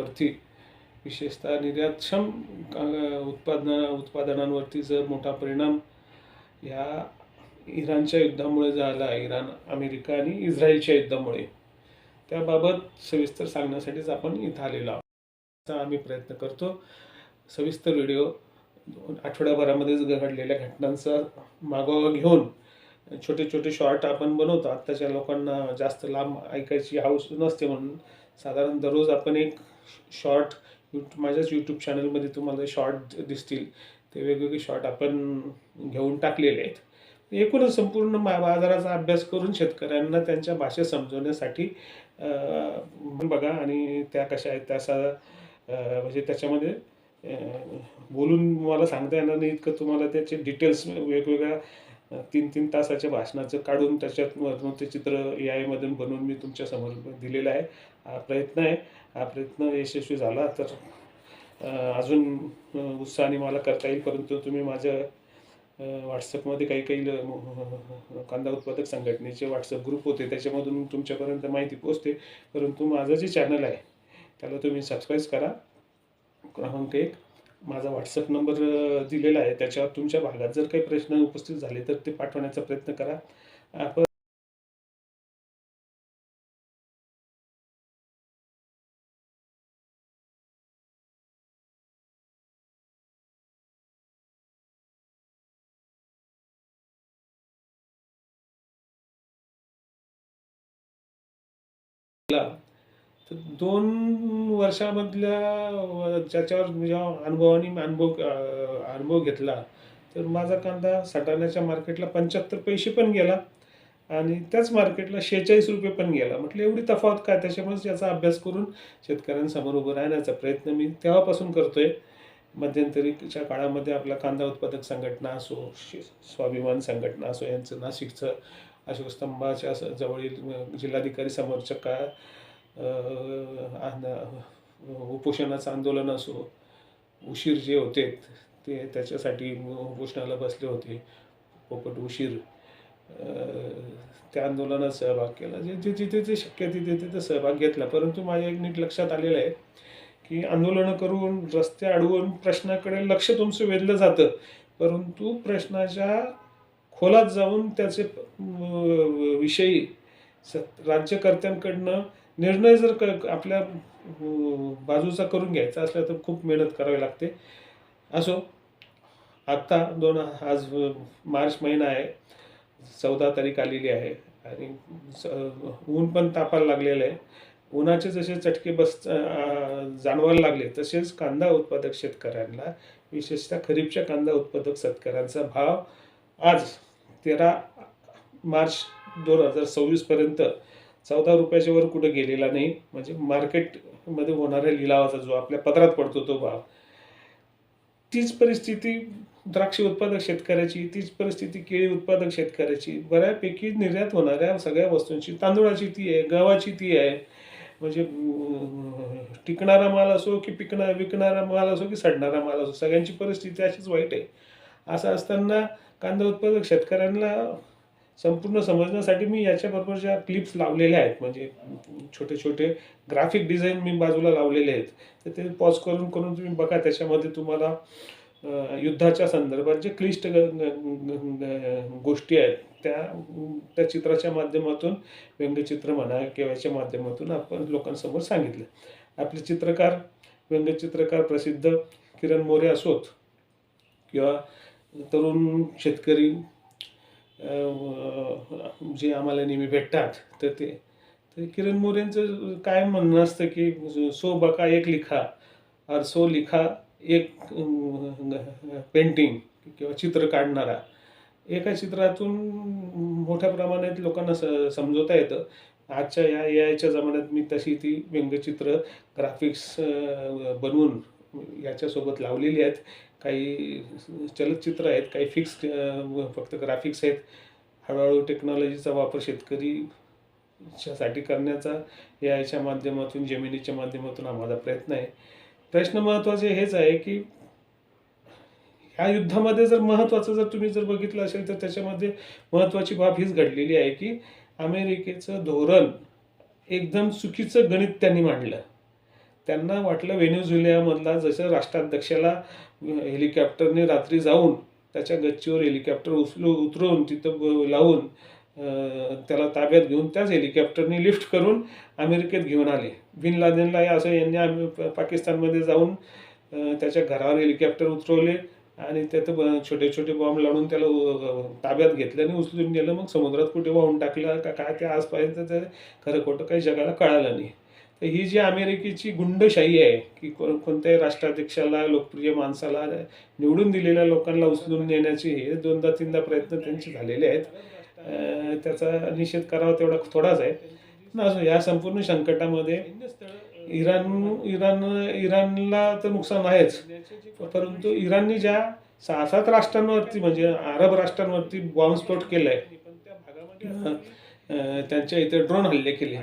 उत्पादनांवरती, विशेषतः निर्यातक्षम उत्पादनांवरती जर मोठा परिणाम या इराणच्या युद्धामुळे झाला, इराण, अमेरिका आणि इस्रायलच्या युद्धामुळे, त्याबाबत सविस्तर सांगण्यासाठीच आपण इथं आलेलो आहोत. आता आम्ही प्रयत्न करतो सविस्तर व्हिडिओ आठवड्याभरामध्येच घडलेल्या घटनांचा मागोवा घेऊन छोटे छोटे शॉर्ट आपण बनवतो. आत्ताच्या लोकांना जास्त लांब ऐकायची हौस नसते, म्हणून साधारण दररोज आपण एक शॉर्ट माझ्याच यूट्यूब चॅनलमध्ये तुम्हाला शॉर्ट दिसतील, ते वेगवेगळे शॉर्ट आपण घेऊन टाकलेले आहेत. एकूणच संपूर्ण बाजाराचा अभ्यास करून शेतकऱ्यांना त्यांच्या भाषेत समजवण्यासाठी बघा, आणि त्या कशा आहेत त्याचा म्हणजे त्याच्यामध्ये बोलून मला सांगता येणार नाही इतकं तुम्हाला त्याचे डिटेल्स वेगवेगळ्या 3-3 तासाच्या भाषणाचं काढून त्याच्यात ते चित्र AI मधून बनवून मी तुमच्यासमोर दिलेलं आहे. हा प्रयत्न आहे. हा प्रयत्न यशस्वी झाला तर अजून उत्साहाने मला करता येईल, परंतु तुम्ही माझ्या व्हॉट्सअपमध्ये काही कांदा उत्पादक संघटनेचे व्हॉट्सअप ग्रुप होते, त्याच्यामधून तुमच्यापर्यंत माहिती पोचते. परंतु माझं जे चॅनल आहे त्याला तुम्ही सबस्क्राईब करा. क्रमांक 1 माझा व्हॉट्सअप नंबर दिलेला आहे, त्याच्यावर तुमच्या भागात जर काही प्रश्न उपस्थित झाले तर ते पाठवण्याचा प्रयत्न करा. आपण तर 2 वर्षामधल्या ज्याच्यावर जेव्हा अनुभव घेतला, तर माझा कांदा सटाण्याच्या मार्केटला 75 पैसे पण गेला आणि त्याच मार्केटला 46 रुपये पण गेला. म्हटलं एवढी तफावत काय? त्याच्यामुळेच याचा अभ्यास करून शेतकऱ्यांसमोर उभं राहण्याचा प्रयत्न मी तेव्हापासून करतोय. मध्यंतरीच्या काळामध्ये आपला कांदा उत्पादक संघटना असो, स्वाभिमान संघटना असो, यांचं नाशिकचं अशोक स्तंभाच्या जवळील जिल्हाधिकारी समोरच्या उपोषणाचं आंदोलन असो, उशीर जे होते ते त्याच्यासाठी उपोषणाला बसले होते, पोपट उशीर, त्या आंदोलनात सहभाग केला. जे जिथे ते शक्य तिथे सहभाग घेतला. परंतु माझ्या एक नीट लक्षात आलेलं आहे की आंदोलनं करून, रस्ते अडवून प्रश्नाकडे लक्ष तुमचं वेधलं जातं, परंतु प्रश्नाच्या खोलात जाऊन त्याचे विषयी राज्यकर्त्यांकडनं निर्णय जर आपल्या बाजूचा करून घ्यायचा असला तर खूप मेहनत करावी लागते. असो, आत्ता आज मार्च महिना आहे, 14 तारीख आलेली आहे आणि ऊन पण तापायला लागलेलं आहे. उन्हाचे जसे चटके जाणवायला लागले, तसेच कांदा उत्पादक शेतकऱ्यांना, विशेषतः खरीपच्या कांदा उत्पादक शेतकऱ्यांचा भाव आज 13 मार्च 2026 पर्यंत 14 रुपयाच्या वर कुठे गेलेला नाही. म्हणजे मार्केटमध्ये होणाऱ्या लिलावाचा जो आपल्या पदरात पडतो तो भाव, तीच परिस्थिती द्राक्ष उत्पादक शेतकऱ्याची, तीच परिस्थिती केळी उत्पादक शेतकऱ्याची, बऱ्यापैकी निर्यात होणाऱ्या सगळ्या वस्तूंची, तांदूळाची ती आहे, गव्हाची ती आहे. म्हणजे टिकणारा माल असो की विकणारा माल असो की सडणारा माल असो, सगळ्यांची परिस्थिती अशीच वाईट आहे. असं असताना कांदा उत्पादक शेतकऱ्यांना संपूर्ण समजण्यासाठी मी याच्याबरोबर ज्या क्लिप्स लावलेल्या आहेत, म्हणजे छोटे छोटे ग्राफिक डिझाईन मी बाजूला लावलेले आहेत, तर ते पॉज करून तुम्ही बघा. त्याच्यामध्ये तुम्हाला युद्धाच्या संदर्भात जे क्लिष्ट गोष्टी आहेत त्या चित्राच्या माध्यमातून, व्यंगचित्र म्हणा किंवा याच्या माध्यमातून आपण लोकांसमोर सांगितलं. आपले चित्रकार, व्यंगचित्रकार प्रसिद्ध किरण मोरे असोत किंवा तरुण शेतकरी जे आम्हाला नेहमी भेटतात, तर ते किरण मोरेंचं काय म्हणणं असतं की सो बका एक लिखा और सो लिखा एक पेंटिंग किंवा चित्र काढणारा. एका चित्रातून मोठ्या प्रमाणात लोकांना समजवता येतं. आजच्या याच्या जमान्यात मी तशी ती व्यंगचित्र ग्राफिक्स बनवून याच्यासोबत लावलेली आहेत. काही चलचित्र आहेत, काही फिक्स फक्त ग्राफिक्स आहेत. हळूहळू टेक्नॉलॉजीचा वापर शेतकरीसाठी करण्याचा याच्या माध्यमातून, जेमिनीच्या माध्यमातून हा माझा प्रयत्न आहे. प्रश्न महत्त्वाचे हेच आहे की ह्या युद्धामध्ये जर महत्त्वाचं जर तुम्ही जर बघितलं असेल तर त्याच्यामध्ये महत्त्वाची बाब हीच घडलेली आहे की अमेरिकेचं धोरण एकदम चुकीचं गणित त्यांनी मांडलं. त्यांना वाटलं व्हेनेझुएलामधला जसं राष्ट्राध्यक्षाला हेलिकॉप्टरने रात्री जाऊन त्याच्या गच्चीवर हेलिकॉप्टर उतरवून तिथं लावून त्याला ताब्यात घेऊन त्याच हेलिकॉप्टरने लिफ्ट करून अमेरिकेत घेऊन आले. बिन लादेनला असं यांनी पाकिस्तानमध्ये जाऊन त्याच्या घरावर हेलिकॉप्टर उतरवले आणि त्यात छोटे छोटे बॉम्ब लावून त्याला ताब्यात घेतलं आणि उचलून गेलं. मग समुद्रात कुठे वाहून टाकलं का काय ते आजपर्यंत ते खरं खोटं काही जगाला कळालं नाही. तर ही जी अमेरिकेची गुंडशाही आहे की कोणत्याही राष्ट्राध्यक्षाला लोकप्रिय माणसाला निवडून दिलेल्या लोकांना उचलून नेण्याचे हे 2दा-3दा प्रयत्न त्यांचे झालेले आहेत. त्याचा निषेध करावा तेवढा थोडाच आहे. पण या संपूर्ण संकटामध्ये इराणला तर नुकसान आहेच, परंतु इराणने ज्या 6-7 राष्ट्रांवरती म्हणजे अरब राष्ट्रांवरती बॉम्बस्फोट केलाय, त्यांच्या इथे ड्रोन हल्ले केले,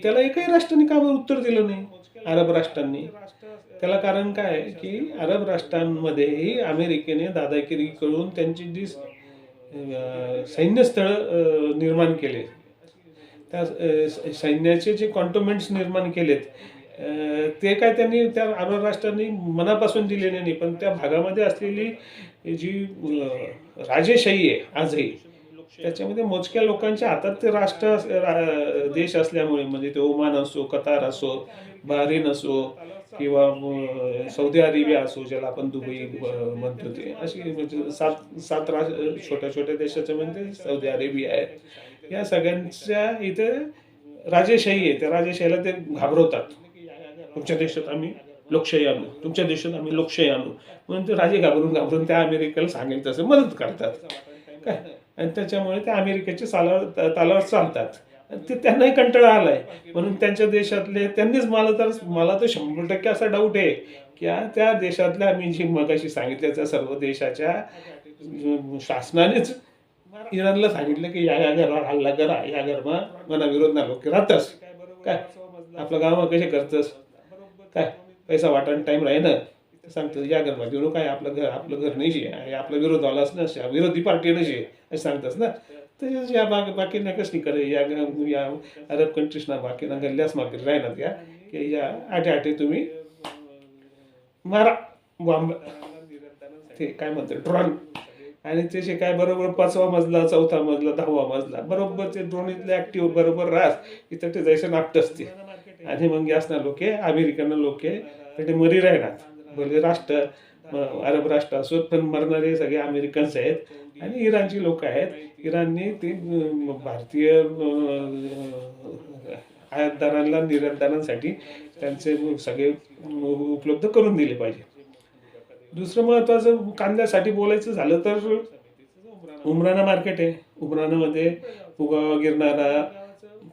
त्याला एकही राष्ट्राने का उत्तर दिलं नाही अरब राष्ट्रांनी. त्याला कारण काय की अरब राष्ट्रांमध्येही अमेरिकेने दादागिरी करून त्यांची जी सैन्यस्थळ निर्माण केले, त्या सैन्याचे जे कॉन्टोमेंट्स निर्माण केलेत ते काय त्यांनी त्या अरब राष्ट्रांनी मनापासून दिलेले नाही. पण त्या भागामध्ये असलेली जी राजेशाही आहे आजही, त्याच्यामध्ये मोजक्या लोकांच्या हातात ते देश असल्यामुळे म्हणजे ते ओमान असो, कतार असो, बहरीन असो किंवा सौदी अरेबिया असो, ज्याला आपण दुबई म्हणतो, ते अशी म्हणजे 7 छोट्या छोट्या देशाच्या मध्ये सौदी अरेबिया आहे. या सगळ्यांच्या इथे राजेशाही आहे. त्या राजेशाहीला ते घाबरवतात. तुमच्या देशात आम्ही लोकशाही आणू, तुमच्या देशात आम्ही लोकशाही आणू म्हणून ते राजे घाबरून त्या अमेरिकेला सांगेल तसं मदत करतात काय. आणि त्याच्यामुळे त्या अमेरिकेच्या तालावर चालतात. ते त्यांनाही कंटाळा आलाय म्हणून त्यांच्या देशातले त्यांनीच मला तर 100% असा डाऊट आहे की त्या देशातल्या मी जी मगाशी सांगितलं त्या सर्व देशाच्या शासनानेच इराणला सांगितलं की या घरावर हल्ला करा, या घरमा मना विरोध ना लोक राहतस काय, आपलं गाव कसे करतस काय, पैसा वाटाण टाइम राही ना सांगतो या घरमा देऊ काय, आपलं घर नाही आहे, आपला विरोध आलाच ना, विरोधी पार्टी नशी असं सांगतस ना. तर या बाकीना कसं करे या अरब कंट्रीजना बाकीना गल्ल्यास मागे राहणार या की या आठे तुम्ही मारा बॉम्ब ते काय म्हणते ड्रोन, आणि त्याचे काय बरोबर 5वा मजला, 4था मजला, 10वा मजला बरोबर ते ड्रोन इथले ऍक्टिव्ह बरोबर राहस इथं ते जायचं नापत असते. आणि मग यासना लोके अमेरिकन लोके ते मरी राहणार भले राष्ट्र अरब राष्ट्र असोत, पण मरणारे सगळे अमेरिकन्स आहेत आणि इराणची लोक आहेत. इराणने ते भारतीय आयातदारांना निर्यातदारांसाठी त्यांचे सगळे उपलब्ध करून दिले पाहिजे. दुसरं महत्त्वाचं कांद्यासाठी बोलायचं झालं तर उमराना मार्केट आहे. उमरानामध्ये उगाव, गिरणारा,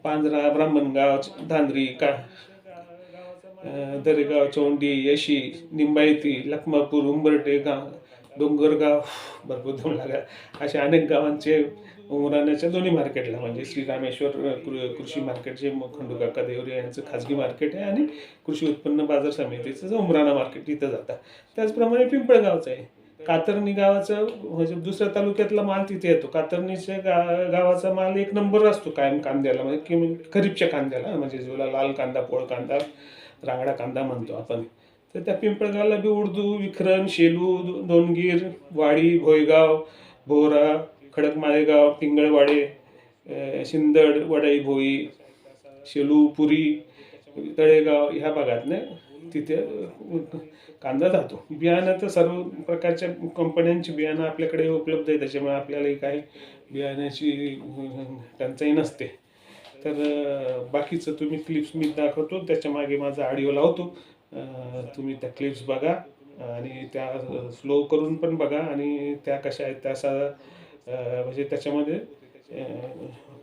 पांजरा, ब्राह्मणगाव, धांद्री, दरेगाव, चौंडी, येशी, निंबायती, लखमापूर, उंबरटे गाव, डोंगरगाव, भरपूर दम लागा अशा अनेक गावांचे उमराण्याच्या दोन्ही मार्केटला म्हणजे श्रीरामेश्वर कृषी मार्केट जे खंडूकाका देवरे यांचं खाजगी मार्केट आहे आणि कृषी उत्पन्न बाजार समितीचं जे उमराना मार्केट इथं जातात. त्याचप्रमाणे पिंपळगावचं आहे. कातरणी गावाचं म्हणजे दुसऱ्या तालुक्यातला माल तिथे येतो. कातरणीच्या गावाचा माल 1 नंबर असतो कायम कांद्याला, म्हणजे खरीपच्या कांद्याला, म्हणजे ज्याला लाल कांदा, पोळ कांदा, रांगडा कांदा म्हणतो आपण. तर त्या पिंपळगावला बी उर्दू, विखरण, शेलू, दोनगीर, वाडी, भोयगाव, भोरा, खडक माळेगाव, पिंगळवाडे, शिंदड, वडाई भोई, शेलू, पुरी, तळेगाव ह्या भागातनं तिथे कांदा जातो. बियाणं तर सर्व प्रकारच्या कंपन्यांची बियाणं आपल्याकडे उपलब्ध आहे, त्याच्यामुळे आपल्यालाही काही बियाण्याची टंचाई नसते. तर बाकीचं तुम्ही क्लिप्स मी दाखवतो, त्याच्या मागे माझा ऑडिओ लावतो, तुम्ही त्या क्लिप्स बघा आणि त्या स्लो करून पण बघा आणि त्या कशा आहेत त्याचा म्हणजे त्याच्यामध्ये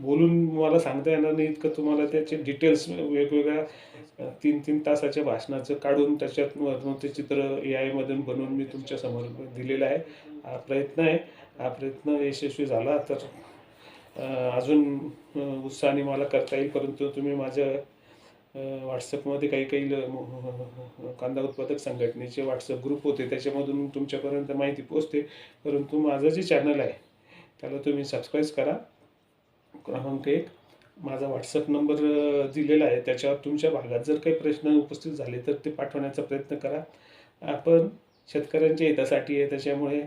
बोलून मला सांगता येणार नाही इतकं तुम्हाला त्याचे डिटेल्स वेगवेगळ्या 3-3 तासाच्या भाषणाचं काढून त्याच्यात ते चित्र AI मधून बनवून मी तुमच्यासमोर दिलेलं आहे. हा प्रयत्न आहे. हा प्रयत्न यशस्वी झाला तर अजून उत्साहाने मला करता येईल, परंतु तुम्ही माझ्या व्हॉट्सअपमध्ये काही कांदा उत्पादक संघटनेचे व्हॉट्सअप ग्रुप होते, त्याच्यामधून तुमच्यापर्यंत माहिती पोचते. परंतु माझं जे चॅनल आहे त्याला तुम्ही सबस्क्राईब करा. क्रमांक 1 माझा व्हॉट्सअप नंबर दिलेला आहे. त्याच्यावर तुमच्या भागात जर काही प्रश्न उपस्थित झाले तर ते पाठवण्याचा प्रयत्न करा. आपण शेतकऱ्यांच्या हितासाठी आहे, त्याच्यामुळे